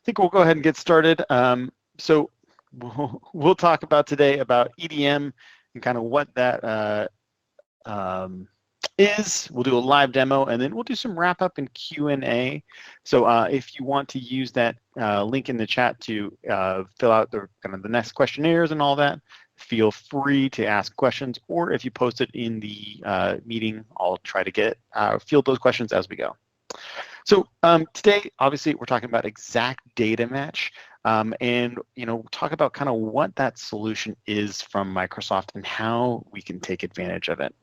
think we'll go ahead and get started. So we'll talk about today about EDM and kind of what that is. We'll do a live demo, and then we'll do some wrap up and Q&A. So if you want to use that link in the chat to fill out the kind of the next questionnaires and all that, feel free to ask questions, or if you post it in the meeting, I'll try to field those questions as we go. So today, obviously, we're talking about exact data match, and talk about kind of what that solution is from Microsoft and how we can take advantage of it.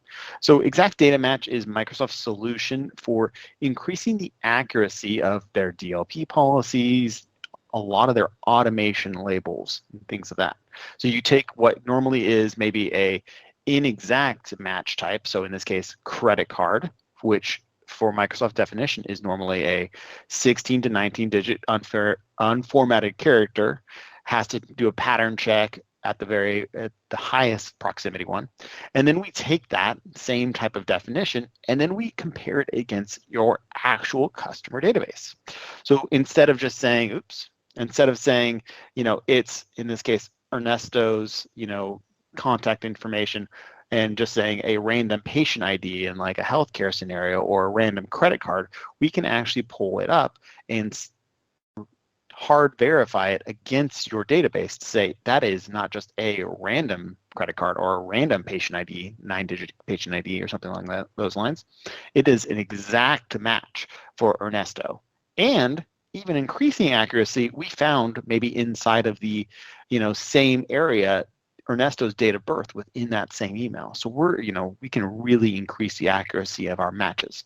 So exact data match is Microsoft's solution for increasing the accuracy of their DLP policies, a lot of their automation labels, and things of that. So you take what normally is maybe a inexact match type, so in this case, credit card, which for Microsoft definition is normally a 16 to 19 digit unformatted character, has to do a pattern check at the highest proximity one. And then we take that same type of definition and then we compare it against your actual customer database. So instead of just saying, it's in this case, Ernesto's, contact information, and just saying a random patient ID in like a healthcare scenario or a random credit card, we can actually pull it up and hard verify it against your database to say that is not just a random credit card or a random patient ID, 9-digit patient ID or something like that, those lines. It is an exact match for Ernesto. And even increasing accuracy, we found maybe inside of the same area Ernesto's date of birth within that same email. So we can really increase the accuracy of our matches.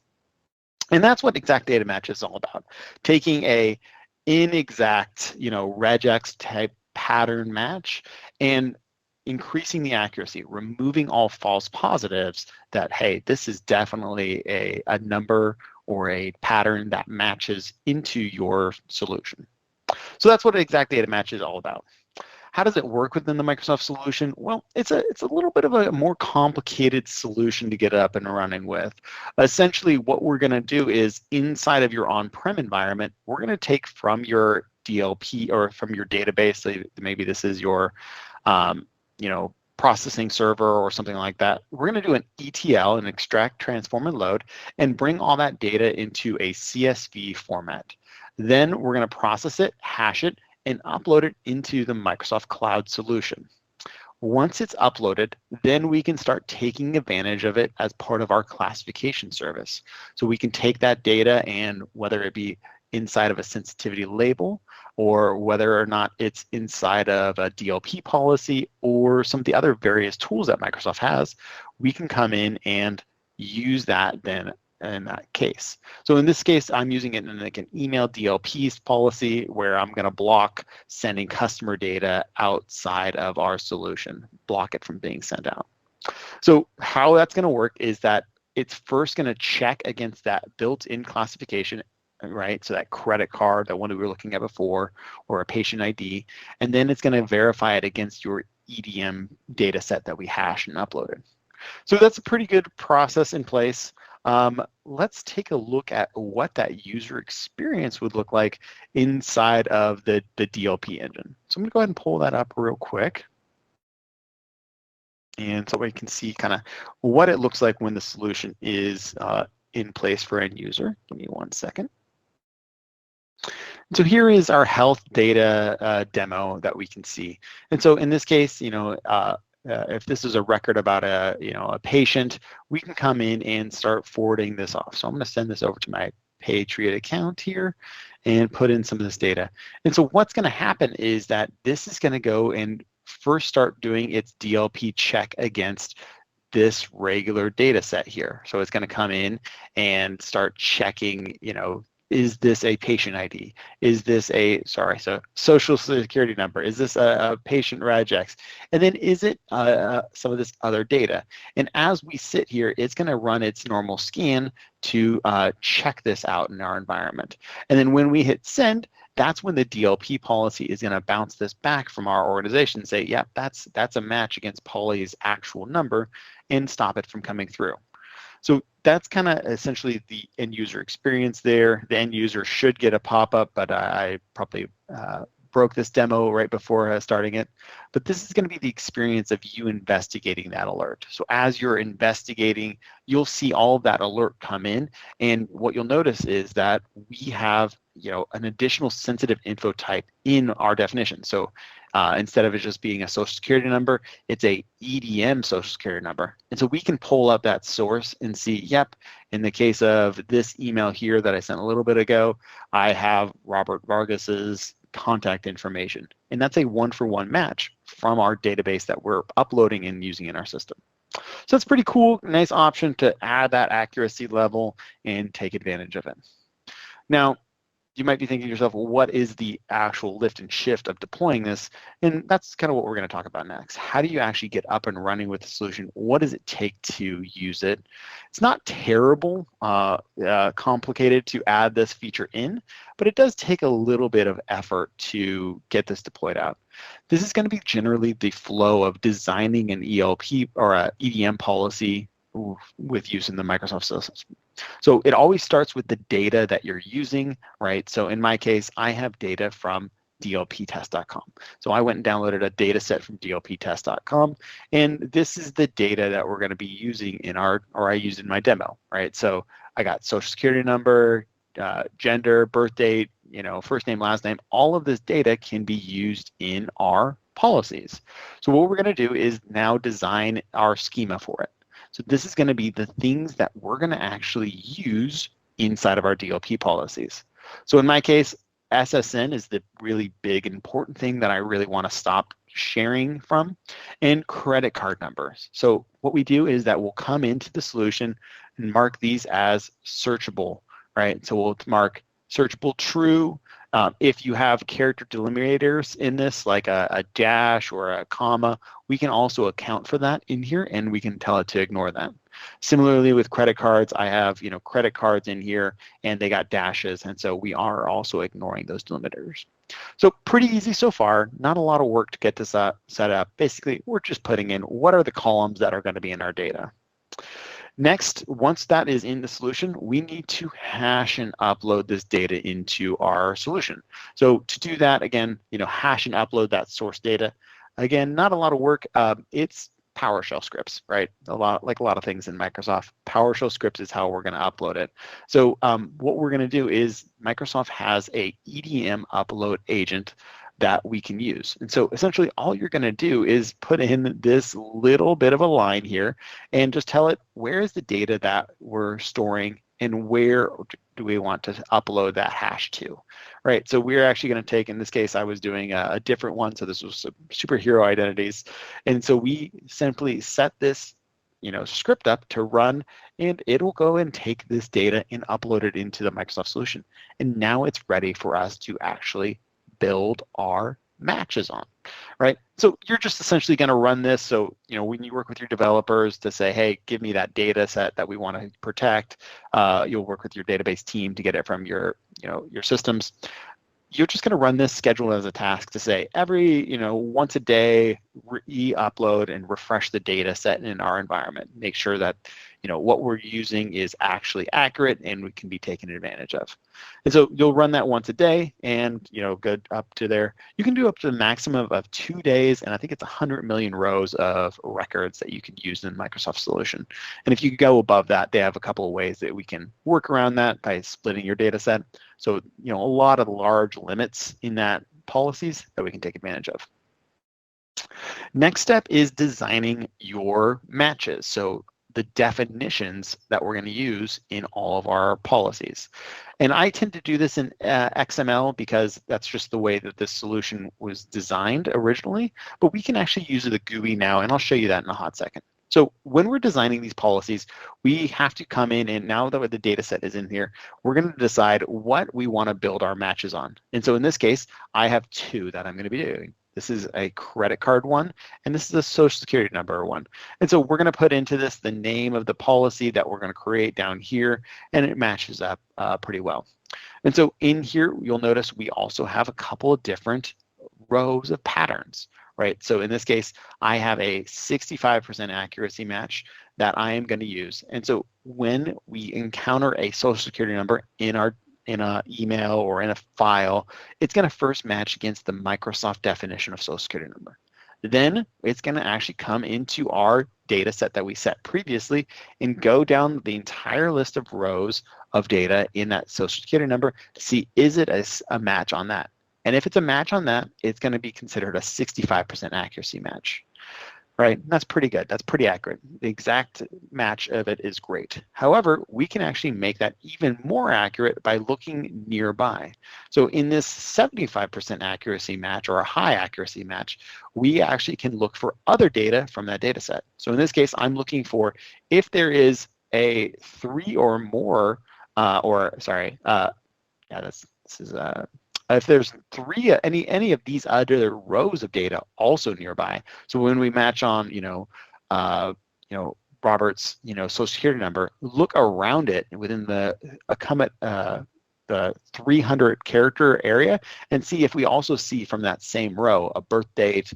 And that's what exact data match is all about. Taking a inexact, regex type pattern match and increasing the accuracy, removing all false positives that, hey, this is definitely a number or a pattern that matches into your solution. So that's what exact data match is all about. How does it work within the Microsoft solution? Well, it's a little bit of a more complicated solution to get up and running with. Essentially, what we're going to do is inside of your on-prem environment, we're going to take from your DLP or from your database. So maybe this is your, processing server or something like that. We're going to do an ETL, an extract, transform, and load, and bring all that data into a CSV format. Then we're going to process it, hash it, and upload it into the Microsoft Cloud solution. Once it's uploaded, then we can start taking advantage of it as part of our classification service. So we can take that data and whether it be inside of a sensitivity label or whether or not it's inside of a DLP policy or some of the other various tools that Microsoft has, we can come in and use that then in that case. So in this case, I'm using it in like an email DLP policy where I'm going to block sending customer data outside of our solution, block it from being sent out. So how that's going to work is that it's first going to check against that built-in classification, right? So that credit card, that one we were looking at before, or a patient ID, and then it's going to verify it against your EDM data set that we hashed and uploaded. So that's a pretty good process in place. Let's take a look at what that user experience would look like inside of the DLP engine. So I'm going to go ahead and pull that up real quick. And so we can see kind of what it looks like when the solution is in place for end user. Give me 1 second. So here is our health data demo that we can see. And so in this case, if this is a record about a patient, we can come in and start forwarding this off. So I'm going to send this over to my Patriot account here and put in some of this data. And so what's going to happen is that this is going to go and first start doing its DLP check against this regular data set here. So it's going to come in and start checking, is this a patient ID? Is this so social security number? Is this a patient regex? And then is it some of this other data? And as we sit here, it's going to run its normal scan to check this out in our environment. And then when we hit send, that's when the DLP policy is going to bounce this back from our organization and say, that's a match against Polly's actual number and stop it from coming through. So that's kind of essentially the end user experience there. The end user should get a pop-up, but I probably broke this demo right before starting it. But this is going to be the experience of you investigating that alert. So as you're investigating, you'll see all of that alert come in. And what you'll notice is that we have, an additional sensitive info type in our definition. So instead of it just being a social security number, it's a EDM social security number. And so we can pull up that source and see, yep, in the case of this email here that I sent a little bit ago, I have Robert Vargas's contact information. And that's a one-for-one match from our database that we're uploading and using in our system. So it's pretty cool, nice option to add that accuracy level and take advantage of it. Now, you might be thinking to yourself, well, what is the actual lift and shift of deploying this? And that's kind of what we're going to talk about next. How do you actually get up and running with the solution? What does it take to use it? It's not terrible complicated to add this feature in, but it does take a little bit of effort to get this deployed out. This is going to be generally the flow of designing an ELP or a EDM policy with use in the Microsoft systems. So it always starts with the data that you're using, right? So in my case, I have data from dlptest.com. So I went and downloaded a data set from dlptest.com, and this is the data that we're going to be using in I used in my demo, right? So I got social security number, gender, birth date, first name, last name. All of this data can be used in our policies. So what we're going to do is now design our schema for it. So this is going to be the things that we're going to actually use inside of our DLP policies. So in my case, SSN is the really big important thing that I really want to stop sharing from, and credit card numbers. So what we do is that we'll come into the solution and mark these as searchable, right? So we'll mark searchable true. If you have character delimiters in this, like a dash or a comma, we can also account for that in here, and we can tell it to ignore that. Similarly with credit cards, I have credit cards in here, and they got dashes, and so we are also ignoring those delimiters. So pretty easy so far. Not a lot of work to get this set up. Basically, we're just putting in what are the columns that are going to be in our data. Next, once that is in the solution, we need to hash and upload this data into our solution. So to do that, again, hash and upload that source data. Again, not a lot of work. It's PowerShell scripts, right? Like a lot of things in Microsoft. PowerShell scripts is how we're going to upload it. So what we're going to do is Microsoft has a EDM upload agent that we can use. And so essentially all you're going to do is put in this little bit of a line here and just tell it where is the data that we're storing and where do we want to upload that hash to, right? So we're actually going to take, in this case, I was doing a different one. So this was superhero identities. And so we simply set this script up to run, and it'll go and take this data and upload it into the Microsoft solution. And now it's ready for us to actually build our matches on, right? So you're just essentially going to run this. So, when you work with your developers to say, hey, give me that data set that we want to protect, you'll work with your database team to get it from your systems. You're just going to run this schedule as a task to say every, once a day, re-upload and refresh the data set in our environment. Make sure that, what we're using is actually accurate and we can be taken advantage of. And so you'll run that once a day and, go up to there. You can do up to the maximum of 2 days, and I think it's 100 million rows of records that you can use in Microsoft solution. And if you go above that, they have a couple of ways that we can work around that by splitting your data set. So, a lot of large limits in that policies that we can take advantage of. Next step is designing your matches. So the definitions that we're going to use in all of our policies. And I tend to do this in XML because that's just the way that this solution was designed originally, but we can actually use the GUI now, and I'll show you that in a hot second. So when we're designing these policies, we have to come in, and now that the data set is in here, we're going to decide what we want to build our matches on. And so in this case, I have 2 that I'm going to be doing. This is a credit card one, and this is a social security number one. And so we're going to put into this the name of the policy that we're going to create down here, and it matches up pretty well. And so in here, you'll notice we also have a couple of different rows of patterns, right? So in this case, I have a 65% accuracy match that I am going to use. And so when we encounter a social security number in an email or in a file, it's going to first match against the Microsoft definition of social security number. Then it's going to actually come into our data set that we set previously and go down the entire list of rows of data in that social security number to see, is it a match on that? And if it's a match on that, it's going to be considered a 65% accuracy match. Right, that's pretty good. That's pretty accurate. The exact match of it is great. However, we can actually make that even more accurate by looking nearby. So in this 75% accuracy match or a high accuracy match, we actually can look for other data from that data set. So in this case, I'm looking for if there is a 3 or more, if there's any of these other rows of data also nearby. So when we match on, Robert's, social security number, look around it within the 300 character area and see if we also see from that same row a birth date,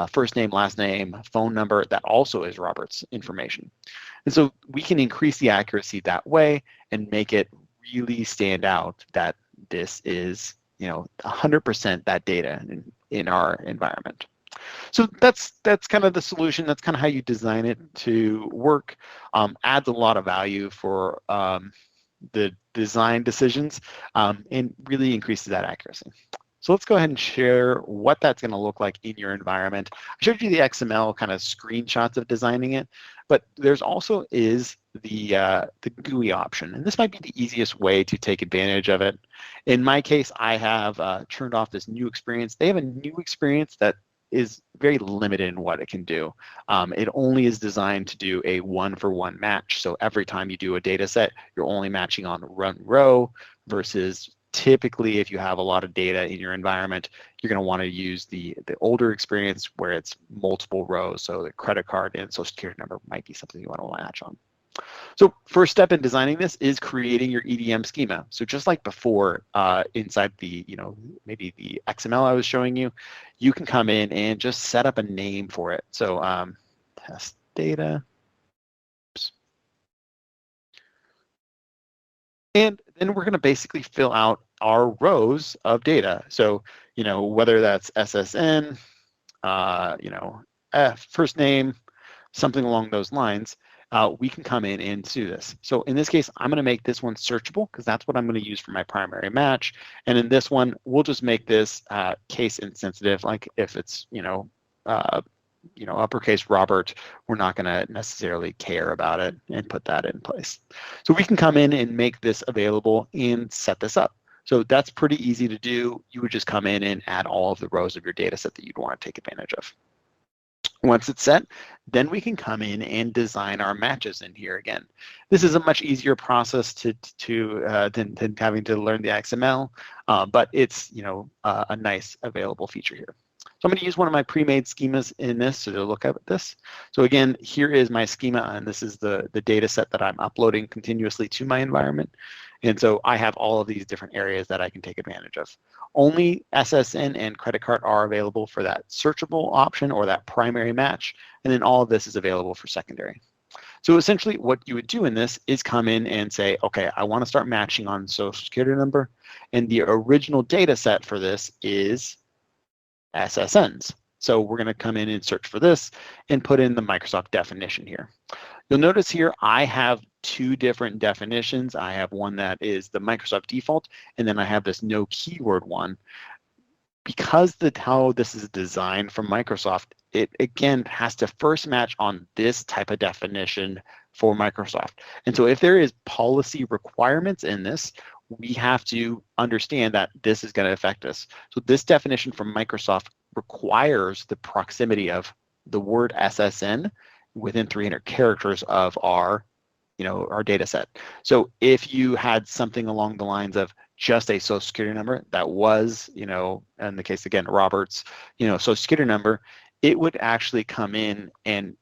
first name, last name, phone number that also is Robert's information. And so we can increase the accuracy that way and make it really stand out that this is 100% that data in our environment. So that's kind of the solution. That's kind of how you design it to work. Adds a lot of value for the design decisions and really increases that accuracy. So let's go ahead and share what that's going to look like in your environment. I showed you the XML kind of screenshots of designing it, but there's also is the GUI option, and this might be the easiest way to take advantage of it. In my case, I have turned off this new experience. They have a new experience that is very limited in what it can do. It only is designed to do a one-for-one match. So every time you do a data set, you're only matching on one row versus typically, if you have a lot of data in your environment, you're going to want to use the older experience where it's multiple rows. So the credit card and social security number might be something you want to match on. So first step in designing this is creating your EDM schema. So just like before, inside the, maybe the XML I was showing you, you can come in and just set up a name for it. So test data. Oops. And then we're going to basically fill out our rows of data. So, whether that's SSN, first name, something along those lines, we can come in and do this. So in this case, I'm going to make this one searchable because that's what I'm going to use for my primary match. And in this one, we'll just make this case insensitive. Like if it's, uppercase Robert, we're not going to necessarily care about it and put that in place. So we can come in and make this available and set this up. So that's pretty easy to do. You would just come in and add all of the rows of your data set that you'd want to take advantage of. Once it's set, then we can come in and design our matches in here again. This is a much easier process than having to learn the XML, but it's a nice available feature here. So I'm going to use one of my pre-made schemas in this to look at this. So again, here is my schema, and this is the data set that I'm uploading continuously to my environment. And so I have all of these different areas that I can take advantage of. Only SSN and credit card are available for that searchable option or that primary match, and then all of this is available for secondary. So essentially what you would do in this is come in and say, okay, I want to start matching on social security number, and the original data set for this is SSNs. So we're going to come in and search for this and put in the Microsoft definition here. You'll notice here I have two different definitions. I have one that is the Microsoft default, and then I have this no keyword one. Because how this is designed from Microsoft, it again has to first match on this type of definition for Microsoft. And so if there is policy requirements in this, we have to understand that this is going to affect us. So this definition from Microsoft requires the proximity of the word SSN within 300 characters of our data set. So if you had something along the lines of just a social security number that was, in the case again, Robert's, social security number, it would actually come in and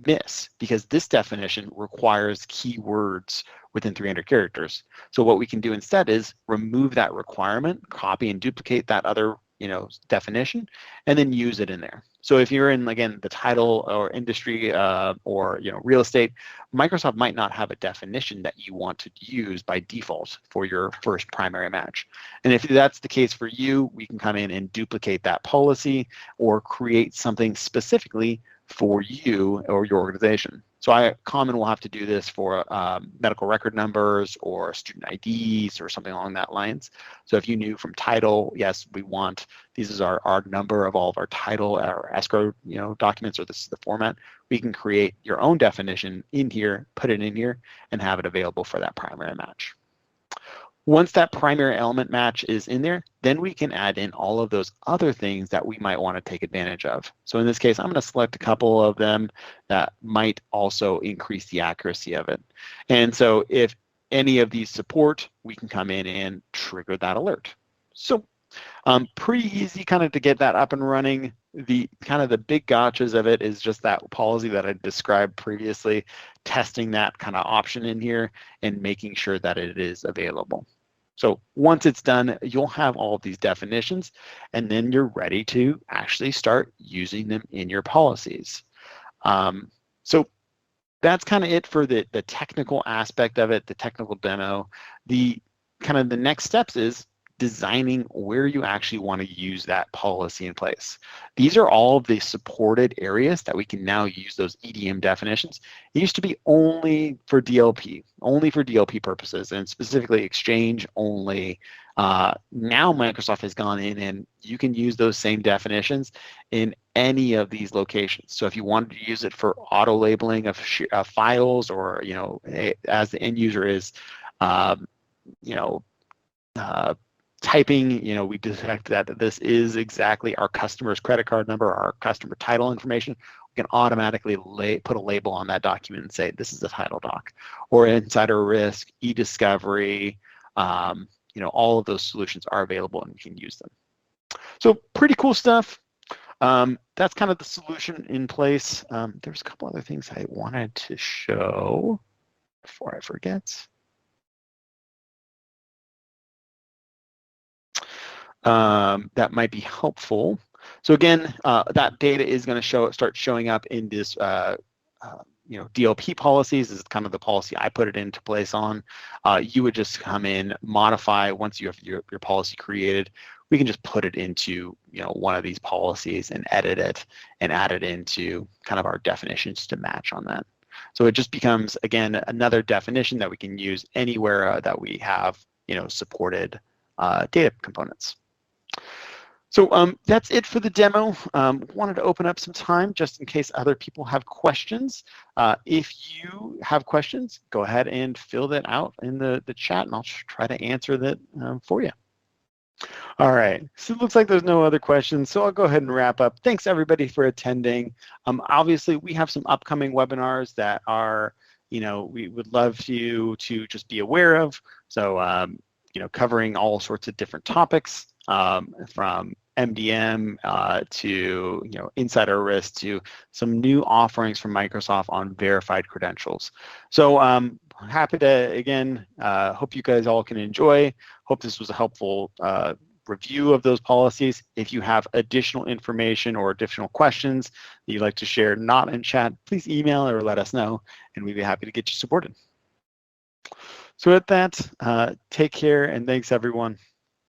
miss because this definition requires keywords within 300 characters. So what we can do instead is remove that requirement, copy and duplicate that other definition, and then use it in there. So if you're in, again, the title or industry or real estate, Microsoft might not have a definition that you want to use by default for your first primary match. And if that's the case for you, we can come in and duplicate that policy or create something specifically for you or your organization. So Common will have to do this for medical record numbers or student IDs or something along that lines. So if you knew from title, yes, we want, this is our number of all of our title, our escrow documents, or this is the format, we can create your own definition in here, put it in here, and have it available for that primary match. Once that primary element match is in there, then we can add in all of those other things that we might want to take advantage of. So in this case, I'm going to select a couple of them that might also increase the accuracy of it. And so if any of these support, we can come in and trigger that alert. So pretty easy kind of to get that up and running. The big gotchas of it is just that policy that I described previously, testing that kind of option in here and making sure that it is available. So once it's done, you'll have all of these definitions, and then you're ready to actually start using them in your policies. So that's kind of it for the technical aspect of it, the technical demo. The next steps is designing where you actually want to use that policy in place. These are all of the supported areas that we can now use those EDM definitions. It used to be only for DLP purposes, and specifically Exchange only. Now Microsoft has gone in and you can use those same definitions in any of these locations. So if you wanted to use it for auto labeling of files, or as the end user is typing, we detect that this is exactly our customer's credit card number, our customer title information, we can automatically put a label on that document and say, this is the title doc. Or insider risk, e-discovery, all of those solutions are available and we can use them. So pretty cool stuff. That's kind of the solution in place. There's a couple other things I wanted to show before I forget. That might be helpful. So again, that data is going to start showing up in this, DLP policies. This is kind of the policy I put it into place on. You would just come in, modify once you have your policy created. We can just put it into one of these policies and edit it and add it into kind of our definitions to match on that. So it just becomes, again, another definition that we can use anywhere that we have supported data components. So that's it for the demo. Wanted to open up some time just in case other people have questions. If you have questions, go ahead and fill that out in the chat, and I'll try to answer that for you. All right, so it looks like there's no other questions, so I'll go ahead and wrap up. Thanks everybody for attending. Obviously, we have some upcoming webinars that are, we would love you to just be aware of. So, covering all sorts of different topics, from MDM to insider risk to some new offerings from Microsoft on verified credentials. So happy to, again, hope you guys all can enjoy. Hope this was a helpful review of those policies. If you have additional information or additional questions that you'd like to share not in chat, please email or let us know, and we'd be happy to get you supported. So with that, take care and thanks everyone.